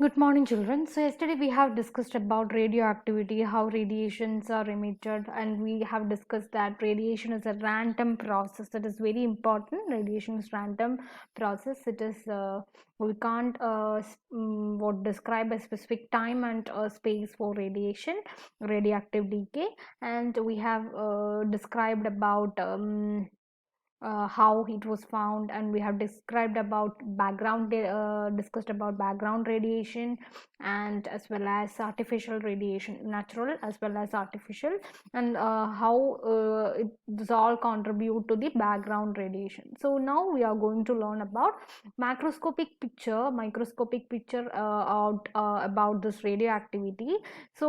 Good morning, children. So, yesterday we have discussed about radioactivity, how radiations are emitted, and we have discussed that radiation is a random process. That is very important. Radiation is random process. It is we can't what describe a specific time and space for radiation, radioactive decay, and we have described about. How it was found, and we have described about discussed about background radiation, and as well as artificial radiation, natural as well as artificial, and how this all contribute to the background radiation. So now we are going to learn about microscopic picture about this radioactivity. So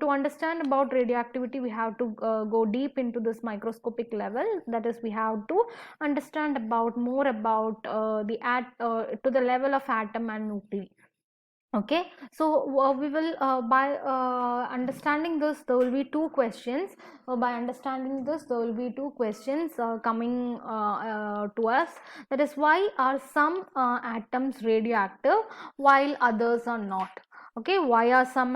to understand about radioactivity, we have to go deep into this microscopic level. That is, we have to understand about more about to the level of atom and nuclei. Okay, so we will by understanding this, there will be two questions. By understanding this, there will be two questions coming to us. That is, why are some atoms radioactive while others are not? Okay, why are some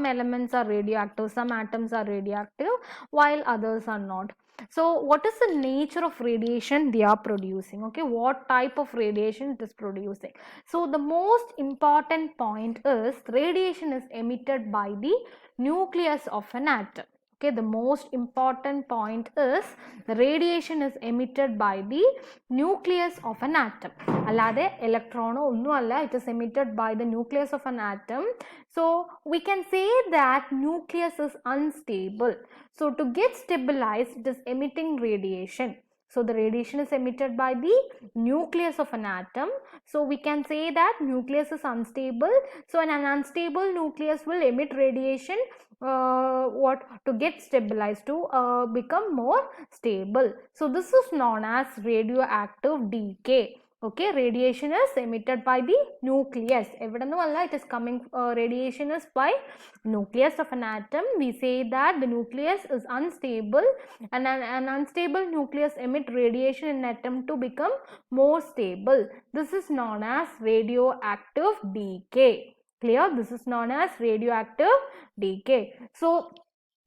elements are radioactive, some atoms are radioactive while others are not? So what is the nature of radiation they are producing? Okay, what type of radiation it is producing? So the most important point is radiation is emitted by the nucleus of an atom. Okay, the most important point is the radiation is emitted by the nucleus of an atom. Allade electron onnu alla, it is emitted by the nucleus of an atom. So we can say that nucleus is unstable. So to get stabilized, it is emitting radiation. So the radiation is emitted by the nucleus of an atom. So we can say that nucleus is unstable. So an unstable nucleus will emit radiation to get stabilized, to become more stable. So this is known as radioactive decay. Okay, radiation is emitted by the nucleus. It is coming, radiation is by nucleus of an atom. We say that the nucleus is unstable, and an unstable nucleus emit radiation in an atom to become more stable. This is known as radioactive decay. Clear? This is known as radioactive decay. So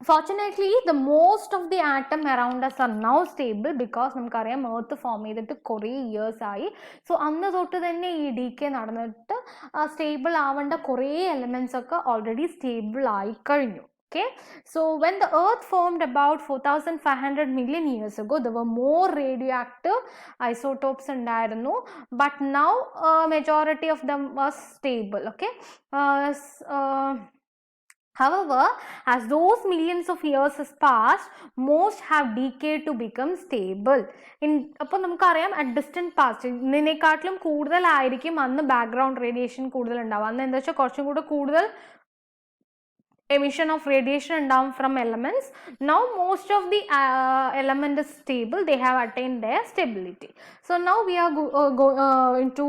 fortunately, the most of the atom around us are now stable because നമുക്കറിയാം earth form ചെയ്തിട്ട് കുറേ years ആയി. So അന്ന് തൊട്ട് തന്നെ ഈ decay നടന്നിട്ട് stable ആവേണ്ട കുറേ elements ഒക്കെ already stable ആയി കഴിഞ്ഞു. Okay, so when the earth formed about 4,500 million years ago, there were more radioactive isotopes ഉണ്ടായിരുന്നു, but now majority of them was stable. Okay, however, as those millions of years has passed, most have decayed to become stable. അപ്പോൾ നമുക്കറിയാം at distant past ഇതിനെക്കാട്ടിലും കൂടുതലായിരിക്കും അന്ന് background radiation കൂടുതൽ ഉണ്ടാവും. അന്ന് എന്താ വെച്ചാൽ കുറച്ചും കൂടെ കൂടുതൽ emission of radiation down from elements. Now most of the element is stable, they have attained their stability. So now we are going to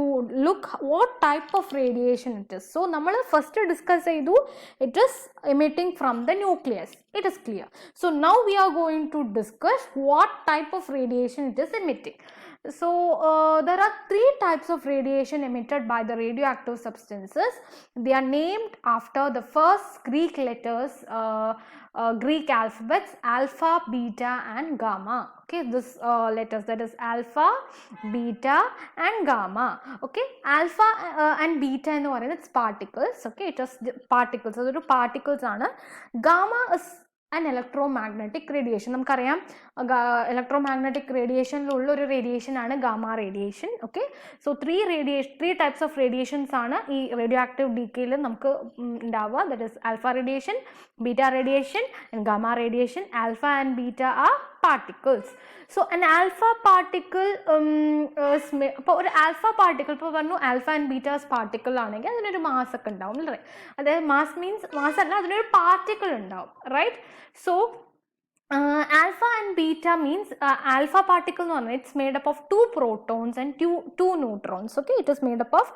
look what type of radiation it is. So നമ്മൾ first discuss ചെയ്തു, it is emitting from the nucleus. It is clear. So now we are going to discuss what type of radiation it is emitting. So there are three types of radiation emitted by the radioactive substances. They are named after the first Greek letters, Greek alphabets, alpha, beta and gamma. Okay, this letters, that is alpha, beta and gamma. Okay, alpha and beta എന്ന് പറയുന്നത് it's particles. Okay, it is particles, അതൊരു particles ആണ്. Gamma is an electromagnetic radiation. നമുക്കറിയാം electromagnetic radiationലുള്ള ഒരു radiation ആണ് gamma radiation. Okay, so three types of radiations ആണ് ഈ radioactive decayയിൽ നമുക്ക് ഉണ്ടാവുക. That is alpha radiation, beta radiation and gamma radiation. Alpha and beta are particles. So an alpha particle അപ്പോൾ ഒരു alpha particle ഇപ്പോൾ പറഞ്ഞു alpha and beta particle ആണെങ്കിൽ അതിനൊരു മാസ് ഒക്കെ ഉണ്ടാവും അല്ലേ? അതായത് മാസ് മീൻസ് മാസ് അല്ല, അതിനൊരു പാർട്ടിക്കിൾ ഉണ്ടാവും, right? So alpha and beta means alpha particle എന്ന് പറഞ്ഞാൽ it's made up of 2 protons and 2 neutrons. Okay, it is made up of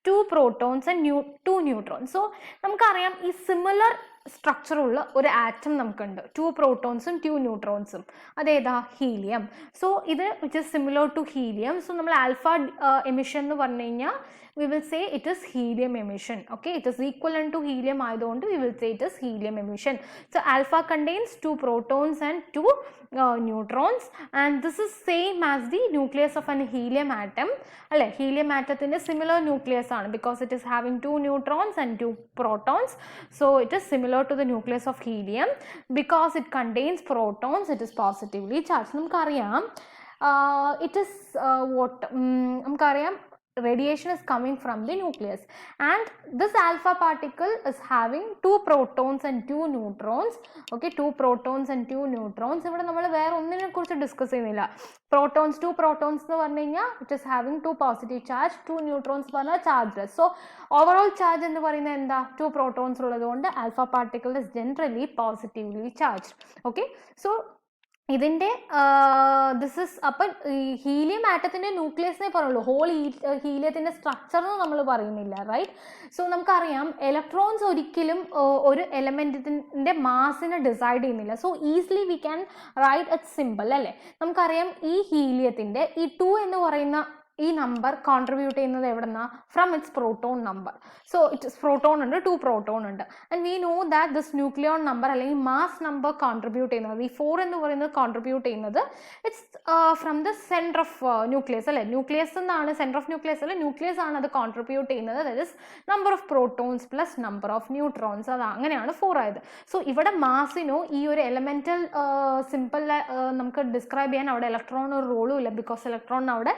2 protons and 2 neutrons. So നമുക്കറിയാം ഈ സിമിലർ സ്ട്രക്ചർ ഉള്ള ഒരു atom നമുക്കുണ്ട്, 2 പ്രോട്ടോൺസും 2 ന്യൂട്രോൺസും. അതേതാ? ഹീലിയം. സോ ഇത് which is similar to helium. So നമ്മൾ ആൽഫ എമിഷൻ എന്ന് പറഞ്ഞു കഴിഞ്ഞാൽ we will say it is helium emission. Okay, it is equivalent to helium ആയതുകൊണ്ട് we will say it is helium emission. So alpha contains 2 protons and 2 neutrons, and this is same as the nucleus of an helium atom. അല്ലെ, helium atomത്തിന്റെ similar nucleus ആണ്, because it is having 2 neutrons and 2 protons. So it is similar to the nucleus of helium. Because it contains protons, it is positively charged. നമുക്കറിയാം it is what നമുക്കറിയാം radiation is coming from the nucleus, and this alpha particle is having 2 protons and 2 neutrons. Okay, 2 protons and 2 neutrons. ഇവിടെ നമ്മൾ വേറെ ഒന്നിനെ കുറിച്ച് discuss ചെയ്യുന്നില്ല. Protons 2 protons എന്ന് പറഞ്ഞു കഴിഞ്ഞാൽ it is having 2 positive charge, 2 neutrons പറഞ്ഞാൽ ചാർജ്ലെസ്. സോ ഓവറോൾ ചാർജ് എന്ന് പറയുന്നത് എന്താ, 2 protons ഉള്ളത് കൊണ്ട് alpha particle is generally positively charge. Okay, so ഇതിൻ്റെ ദിസ് ഇസ് അപ്പം ഹീലിയം ആറ്റത്തിൻ്റെ ന്യൂക്ലിയസിനെ പറയുള്ളൂ, ഹോൾ ഹീലിയത്തിൻ്റെ സ്ട്രക്ചർ എന്ന് നമ്മൾ പറയുന്നില്ല, റൈറ്റ്? സോ നമുക്കറിയാം ഇലക്ട്രോൺസ് ഒരിക്കലും ഒരു എലമെൻറ്റിൻ്റെ മാസിനെ ഡിസൈഡ് ചെയ്യുന്നില്ല. So easily we can write it simple, അല്ലേ? നമുക്കറിയാം ഈ ഹീലിയത്തിൻ്റെ ഈ 2 എന്ന് പറയുന്ന ഈ നമ്പർ കോൺട്രിബ്യൂട്ട് ചെയ്യുന്നത് എവിടെന്നാ, from it's proton number. So it's proton ഉണ്ട്, 2 പ്രോട്ടോൺ ഉണ്ട്, and we know that this nucleon number അല്ലെങ്കിൽ മാസ് നമ്പർ കോൺട്രിബ്യൂട്ട് ചെയ്യുന്നത്, ഈ 4 എന്ന് പറയുന്നത് കോൺട്രിബ്യൂട്ട് ചെയ്യുന്നത് it's from the centre of nucleus, അല്ലെ? ന്യൂക്ലിയസ് എന്നാണ്, സെൻറ്റർ ഓഫ് ന്യൂക്ലിയസ് അല്ലെ, ന്യൂക്ലിയസ് ആണ് അത് കോൺട്രിബ്യൂട്ട് ചെയ്യുന്നത്. That is number of protons plus number of neutrons, അത് അങ്ങനെയാണ് 4 ആയത്. സോ ഇവിടെ മാസിനോ ഈ ഒരു എലമെന്റൽ സിമ്പിൾ നമുക്ക് ഡിസ്ക്രൈബ് ചെയ്യാൻ അവിടെ ഇലക്ട്രോൺ ഒരു റോളും ഇല്ല, ബിക്കോസ് ഇലക്ട്രോണിന് അവിടെ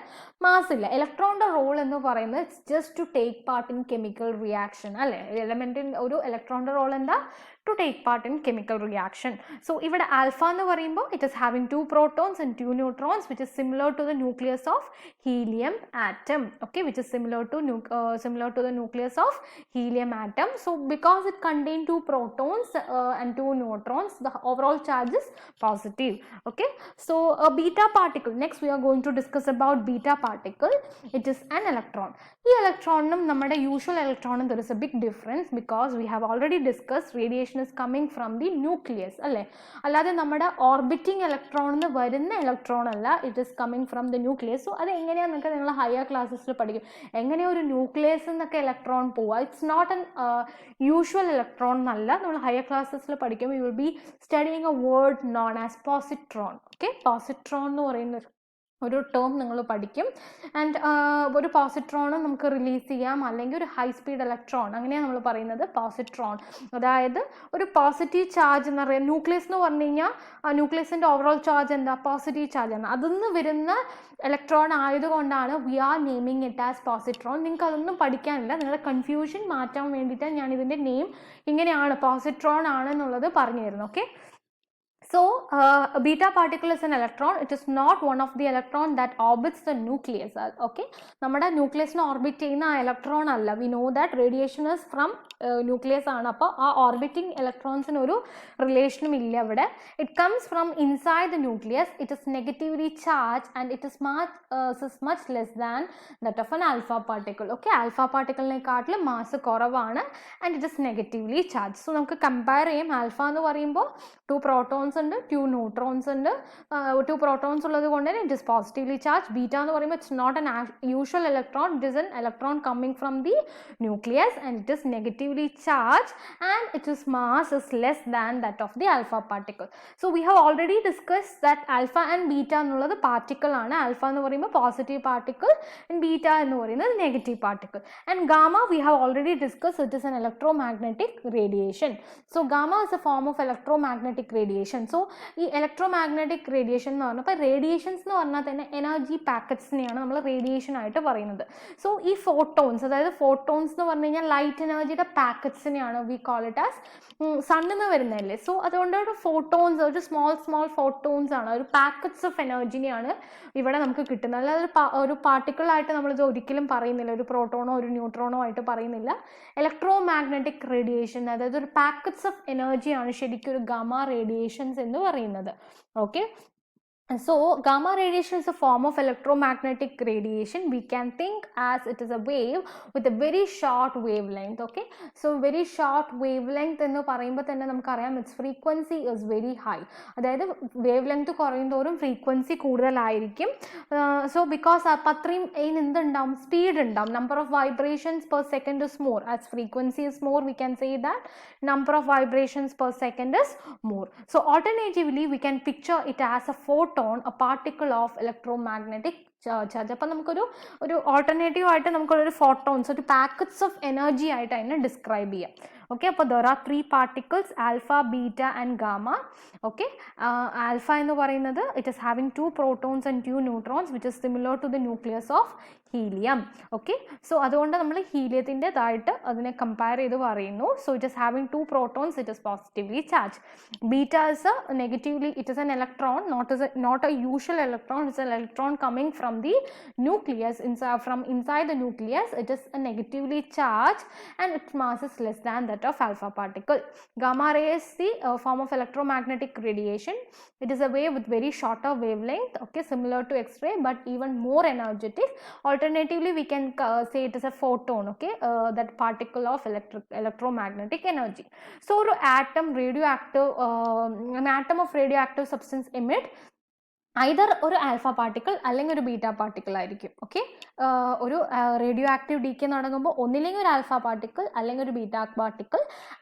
മാസ് ഇല്ല. ഇലക്ട്രോണിന്റെ റോൾ എന്ന് പറയുന്നത് it's just to take part in chemical reaction, അല്ലെ? എലമെന്റിന്റെ ഒരു ഇലക്ട്രോണിന്റെ റോൾ എന്താ, to take part in chemical reaction. So ഇവിടെ alpha എന്ന് പറയുമ്പോൾ it is having 2 protons and 2 neutrons, which is similar to the nucleus of helium atom. Okay, which is similar to the nucleus of helium atom. So because it contains 2 protons and 2 neutrons, the overall charge is positive. Okay, so a beta particle, next we are going to discuss about beta particle. It is an electron. ഈ ഇലക്ട്രോണിനും നമ്മുടെ usual ഇലക്ട്രോണും there is a big difference, because we have already discussed radiation is coming from the nucleus, അല്ലേ? അല്ലാതെ നമ്മുടെ orbiting ഇലക്ട്രോണിന്ന് വരുന്ന electron അല്ല, it is coming from the nucleus. So അത് എങ്ങനെയാണെന്നൊക്കെ നിങ്ങൾ higher ക്ലാസ്സസിൽ പഠിക്കും, എങ്ങനെ ഒരു ന്യൂക്ലിയസ് എന്നൊക്കെ ഇലക്ട്രോൺ പോവുക. It's not an usual electron എന്നല്ല, നമ്മൾ ഹയർ ക്ലാസ്സസിൽ പഠിക്കുമ്പോൾ you will be studying a word known as positron. Okay, positron എന്ന് പറയുന്ന ഒരു ടേം നിങ്ങൾ പഠിക്കും. ആൻഡ് ഒരു പോസിട്രോൺ നമുക്ക് റിലീസ് ചെയ്യാം, അല്ലെങ്കിൽ ഒരു ഹൈ സ്പീഡ് ഇലക്ട്രോൺ, അങ്ങനെയാണ് നമ്മൾ പറയുന്നത് പോസിട്രോൺ. അതായത് ഒരു പോസിറ്റീവ് ചാർജ് എന്ന് പറയുക, ന്യൂക്ലിയസ് എന്ന് പറഞ്ഞു കഴിഞ്ഞാൽ ന്യൂക്ലിയസിൻ്റെ ഓവറോൾ ചാർജ് എന്താ, പോസിറ്റീവ് ചാർജ് ആണ്. അതിന്ന് വരുന്ന ഇലക്ട്രോൺ ആയതുകൊണ്ടാണ് we are naming it as positron. നിങ്ങൾക്ക് അതൊന്നും പഠിക്കാനില്ല, നിങ്ങളുടെ കൺഫ്യൂഷൻ മാറ്റാൻ വേണ്ടിയിട്ടാണ് ഞാൻ ഇതിൻ്റെ നെയിം ഇങ്ങനെയാണ് പോസിട്രോൺ ആണെന്നുള്ളത് പറഞ്ഞു തരുന്നത്. Okay, so a beta particle is an electron. It is not one of the electron that orbits the nucleus. Okay, നമ്മുടെ ന്യൂക്ലിയസിനെ ഓർബിറ്റ് ചെയ്യുന്ന ആ ഇലക്ട്രോൺ അല്ല. We know that radiation is from nucleus ആണ്. അപ്പോൾ ആ ഓർബിറ്റിംഗ് ഇലക്ട്രോൺസിന് ഒരു റിലേഷനും ഇല്ല ഇവിടെ. It comes from inside the nucleus. It is negatively charge and it is much less than that of an alpha particle. Okay, alpha പാർട്ടിക്കിളിനെക്കാട്ടിലും mass കുറവാണ് and it is negatively charge. So നമുക്ക് compare ചെയ്യാം. Alpha എന്ന് പറയുമ്പോൾ 2 protons ഉണ്ട്, 2 neutrons ഉണ്ട്. 2 protons ഉള്ളത് കൊണ്ട് തന്നെ it is positively charge. Beta എന്ന് പറയുമ്പോൾ it's not an usual electron, it is an electron coming from the nucleus and it is negatively charge and its mass is less than that of the alpha particle. So we have already discuss that alpha and beta എന്നുള്ളത് particle ആണ്. Alpha എന്ന് പറയുമ്പോൾ positive particle and beta എന്ന് പറയുന്നത് negative particle. And gamma we have already discuss, it is N electromagnetic radiation. So gamma is A form of electromagnetic radiation. So ഈ electromagnetic radiation എന്ന് പറഞ്ഞാൽ, ഇപ്പോൾ റേഡിയേഷൻസ് എന്ന് പറഞ്ഞാൽ തന്നെ എനർജി പാക്കറ്റ്സിനെയാണ് നമ്മൾ റേഡിയേഷൻ ആയിട്ട് പറയുന്നത്. സോ ഈ ഫോട്ടോൺസ്, അതായത് ഫോട്ടോൺസ് എന്ന് പറഞ്ഞു കഴിഞ്ഞാൽ ലൈറ്റ് എനർജിയുടെ പാക്കറ്റ്സിനെയാണ് വി കോൾ ഇറ്റ് ആസ്, സണ്ണിൽ നിന്ന് വരുന്നതല്ലേ. സോ അതുകൊണ്ട് ഒരു ഫോട്ടോൺസ്, ഒരു സ്മോൾ ഫോട്ടോൺസ് ആണ്, ഒരു പാക്കറ്റ്സ് ഓഫ് എനർജിനെയാണ് ഇവിടെ നമുക്ക് കിട്ടുന്നത്. അല്ലാതെ ഒരു പാർട്ടിക്കിളായിട്ട് നമ്മളിത് ഒരിക്കലും പറയുന്നില്ല, ഒരു പ്രോട്ടോണോ ഒരു ന്യൂട്രോണോ ആയിട്ട് പറയുന്നില്ല. ഇലക്ട്രോമാഗ്നറ്റിക് റേഡിയേഷൻ, അതായത് ഒരു പാക്കറ്റ്സ് ഓഫ് എനർജിയാണ് ശരിക്കും ഒരു ഗാമ റേഡിയേഷൻസ് എന്ന് പറയുന്നത്. Okay, So gamma radiation is a form of electromagnetic radiation. We can think as it is a wave with a very short wavelength. Okay, so very short wavelength എന്ന് പറയുമ്പോൾ തന്നെ നമുക്കറിയാം its frequency is very high. അതായത് wavelength കുറയുന്തോറും frequency കൂടുതലായിരിക്കും. So because അത്രയും എന്തുണ്ടാവും, speed ഉണ്ടാവും, number of vibrations per second is more. As frequency is more, we can say that number of vibrations per second is more. So alternatively we can picture it as a photon, a particle of electromagnetic charge. അപ്പോൾ നമുക്കൊരു alternative ആയിട്ട് നമുക്കൊരു photons, ഒരു packets of energy ആയിട്ട് അതിനെ describe ചെയ്യാം. Okay, അപ്പോൾ there are 3 particles, alpha, beta and gamma. Okay, alpha എന്ന് പറയുന്നത് it is having 2 protons and 2 neutrons which is similar to the nucleus of helium. Okay, so അതുകൊണ്ട് നമ്മൾ ഹീലിയത്തിൻ്റെതായിട്ട് അതിനെ കമ്പയർ ചെയ്ത് പറയുന്നു. So it is having 2 protons, it is positively charged. Beta is a negatively, it is an electron, not a usual electron, it's an electron coming from the nucleus, inside the nucleus. It is a negatively charged and its mass is less than that of alpha particle. Gamma ray is the form of electromagnetic radiation. It is a wave with very shorter wavelength, okay, similar to X-ray but even more energetic. Alternatively we can say it is a photon, okay, that particle of electromagnetic energy. So an atom of radioactive substance emit either ഒരു alpha particle അല്ലെങ്കിൽ ഒരു beta particle ആയിരിക്കും. Okay, ഒരു radioactive decay നടക്കുമ്പോൾ ഒന്നില്ലെങ്കിൽ ഒരു alpha particle അല്ലെങ്കിൽ ഒരു beta particle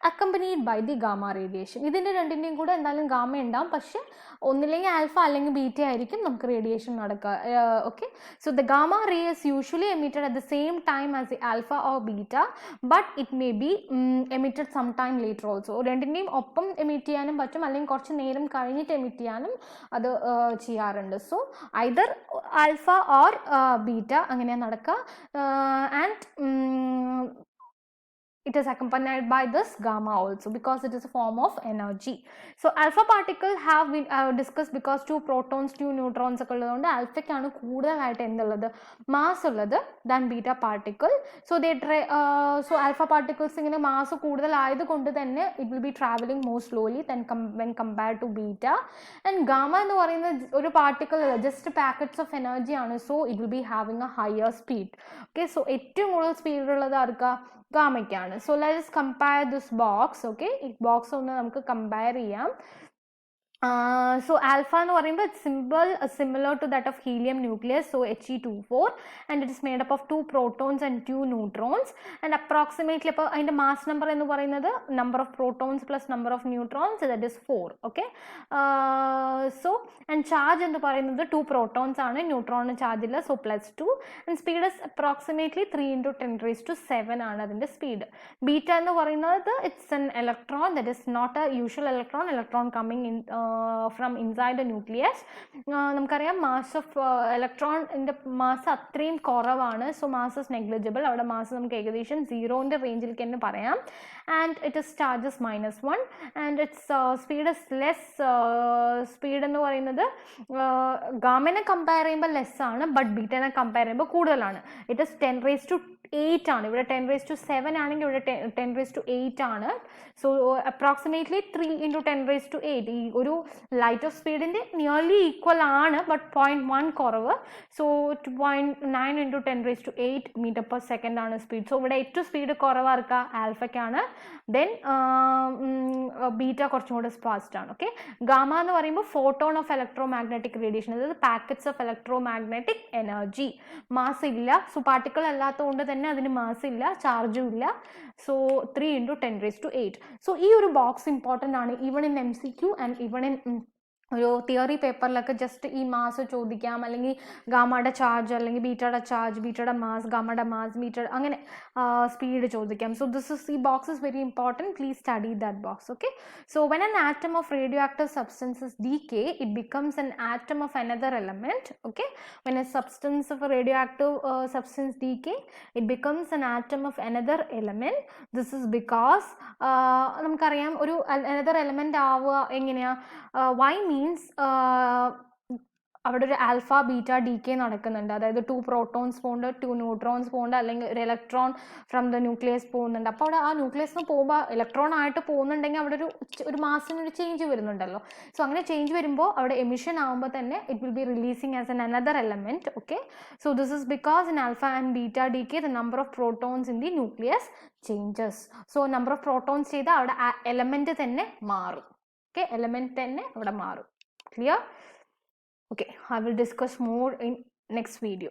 accompanied by the gamma radiation. ഇതിൻ്റെ രണ്ടിൻ്റെയും കൂടെ എന്തായാലും ഗാമ ഉണ്ടാവും, പക്ഷെ ഒന്നില്ലെങ്കിൽ ആൽഫ അല്ലെങ്കിൽ ബീറ്റ ആയിരിക്കും നമുക്ക് റേഡിയേഷൻ നടക്കുക. Okay, so the gamma ray is usually emitted at the same time as the alpha or beta but it may be emitted some time later also. രണ്ടിൻ്റെയും ഒപ്പം എമിറ്റ് ചെയ്യാനും പറ്റും അല്ലെങ്കിൽ കുറച്ച് നേരം കഴിഞ്ഞിട്ട് എമിറ്റ് ചെയ്യാനും അത് ചെയ്യാറുണ്ട്. So either alpha or beta അങ്ങനെ നടക്കുക. And it is accompanied by this gamma also because it is a form of energy. So alpha particle have been discussed because 2 protons 2 neutrons ഒക്കെ ഉള്ളതുകൊണ്ട് ആൽഫയ്ക്കാണ് കൂടുതലായിട്ട് എന്തുള്ളത്, മാസ് ഉള്ളത് than beta particle. So so alpha particles ഇങ്ങനെ mass കൂടുതലായതുകൊണ്ട് തന്നെ it will be traveling more slowly than when compared to beta. And gamma എന്ന് പറയുന്നത് ഒരു particle just packets of energy ആണ്. So it will be having a higher speed. Okay, so ഏറ്റവും കൂടുതൽ speed ഉള്ളത് ആർക്കാ, ഗാമയ്ക്കാണ്. So let us compare this box. okay, ഈ ബോക്സ് ഒന്ന് നമുക്ക് കമ്പയർ ചെയ്യാം. So alpha എന്ന് പറയുമ്പോൾ it's similar to that of helium nucleus, so He2 4, and it is made up of 2 protons and 2 neutrons and approximately അപ്പോൾ അതിൻ്റെ mass number എന്ന് പറയുന്നത് number of protons plus number of neutrons, that is 4. okay, so and charge എന്ന് പറയുന്നത് 2 protons ആണ്, neutron charge ഇല്ല, so +2, and speed is approximately 3 × 10⁻⁷ ആണ് അതിൻ്റെ സ്പീഡ്. ബീറ്റ എന്ന് പറയുന്നത് it's an electron, that is not a usual electron coming in from inside the nucleus. നമുക്കറിയാം mass of ഇലക്ട്രോണിൻ്റെ mass അത്രയും കുറവാണ്. So mass is negligible. അവിടെ mass നമുക്ക് ഏകദേശം 0ൻ്റെ റേഞ്ചിലേക്ക് തന്നെ പറയാം. And it is charges -1 and it's speed is less. Speed എന്ന് പറയുന്നത് ഗാമനെ കമ്പയർ ചെയ്യുമ്പോൾ ലെസ് ആണ്, ബട്ട് ബീറ്റനെ കമ്പയർ ചെയ്യുമ്പോൾ കൂടുതലാണ്. ഇറ്റ് ഇസ് 10⁸8 ആണ്. ഇവിടെ 10⁻7 ആണെങ്കിൽ ഇവിടെ 10⁸8 ആണ്. So approximately 3 × 10⁸8. ഈ ഒരു ലൈറ്റ് ഓഫ് സ്പീഡിൻ്റെ നിയർലി ഈക്വൽ ആണ്, ബട്ട് 0.1 കുറവ്. സോ 2.9 × 10⁸8 m/s ആണ് സ്പീഡ്. സോ ഇവിടെ ഏറ്റവും സ്പീഡ് കുറവാർക്കാ, ആൽഫയ്ക്കാണ്. ദെൻ ബീറ്റ കുറച്ചും കൂടെ ഫാസ്റ്റ് ആണ്. ഓക്കെ, ഗാമ എന്ന് പറയുമ്പോൾ ഫോട്ടോൺ ഓഫ് ഇലക്ട്രോമാഗ്നറ്റിക് റേഡിയേഷൻ, അതായത് packets of electromagnetic energy. Mass ഇല്ല, സോ പാർട്ടിക്കിൾ അല്ലാത്തതുകൊണ്ട് തന്നെ അതിന് മാസ് ഇല്ല, ചാർജും ഇല്ല. സോ 3 × 10⁸8. സോ ഈ ഒരു ബോക്സ് ഇമ്പോർട്ടൻ്റ് ആണ് even in MCQ and even in ഒരു തിയറി പേപ്പറിലൊക്കെ ജസ്റ്റ് ഈ മാസ് ചോദിക്കാം, അല്ലെങ്കിൽ ഗാമയുടെ ചാർജ് അല്ലെങ്കിൽ ബീറ്റയുടെ ചാർജ്, ബീറ്റയുടെ മാസ്, ഗാമയുടെ മാസ്, ബീറ്റയുടെ അങ്ങനെ സ്പീഡ് ചോദിക്കാം. സോ ദിസ് ഇസ് ഈ box is very important. Please study that box. Okay, so when an atom of radioactive substances decay, it becomes an atom of another element. okay, when a substance of a radioactive substance decay, it becomes an atom of another element. This is because നമുക്കറിയാം ഒരു another element ആവുക എങ്ങനെയാ, why means അവിടെ ഒരു alpha beta decay നടക്കുന്നുണ്ട്. അതായത് 2 protons പോകുന്നുണ്ട്, 2 neutrons പോകുന്നുണ്ട്, അല്ലെങ്കിൽ ഒരു ഇലക്ട്രോൺ ഫ്രം ദ ന്യൂക്ലിയസ് പോകുന്നുണ്ട്. അപ്പോൾ അവിടെ ആ ന്യൂക്ലിയസിന് പോകുമ്പോൾ ഇലക്ട്രോൺ ആയിട്ട് പോകുന്നുണ്ടെങ്കിൽ അവിടെ ഒരു മാസിനൊരു ചേഞ്ച് വരുന്നുണ്ടല്ലോ. സോ അങ്ങനെ ചേഞ്ച് വരുമ്പോൾ അവിടെ എമിഷൻ ആകുമ്പോൾ തന്നെ it will be releasing as an another element. Okay, so this is because in alpha and beta decay the number of protons in the nucleus changes. So number of protons ചെയ്താൽ അവിടെ ആ element തന്നെ മാറും. Okay, element തന്നെ അവിടെ മാറും. Clear? Okay, I will discuss more in next video.